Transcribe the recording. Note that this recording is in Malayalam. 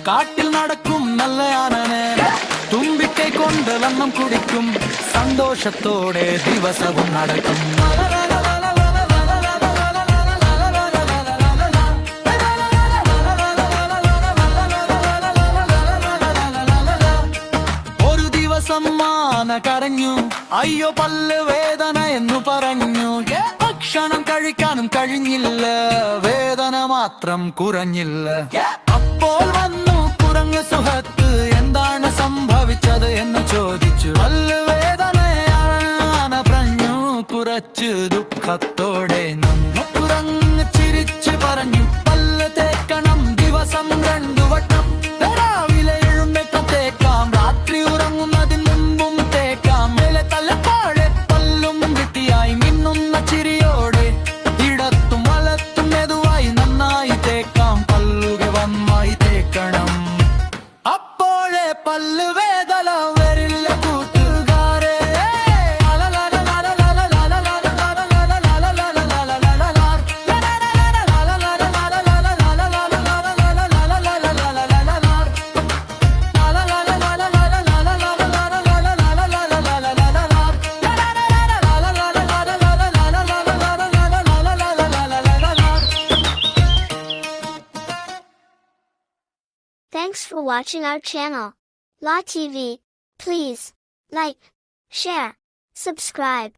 കാട്ടിൽ നടക്കും നല്ല ആനനെ തുമ്പിക്കൈ കൊണ്ട് വെള്ളം കുടിക്കും സന്തോഷത്തോടെ ദിവസവും നടക്കും ഒരു ദിവസം ആന കരഞ്ഞു അയ്യോ പല്ല് വേദന എന്നു പറഞ്ഞു ഭക്ഷണം കഴിക്കാനും കഴിഞ്ഞില്ല വേദന മാത്രം കുറഞ്ഞില്ല അപ്പോൾ വന്നു കുരങ്ങ് സുഹൃത്ത് എന്താണ് സംഭവിച്ചത് എന്ന് ചോദിച്ചു പല്ല് വേദനയാണ് പറഞ്ഞു കുറച്ച് ദുഃഖത്തോടെ നമ്മ കുരങ്ങ് ചിരിച്ചു പറഞ്ഞു പല്ല് തേക്കണം ദിവസം 2 വട്ടം രാവിലെ എഴുന്നേറ്റ് തേക്കാം രാത്രി ഉറങ്ങുന്നതിന് മുമ്പും തേക്കാം മേലെ തലപ്പാടെ പല്ലും വൃത്തിയായി മിന്നുന്ന ചിരിയോടെ ഇടത്തും വലത്തും മെതുവായി നന്നായി തേക്കാം പല്ലുകൾ വന്നായി തേക്കണം അപ്പോഴേ പല്ല് വേദന വരില്ല കൂട്ടുകാരെ Thanks for watching our channel, La TV. Please like, share, subscribe.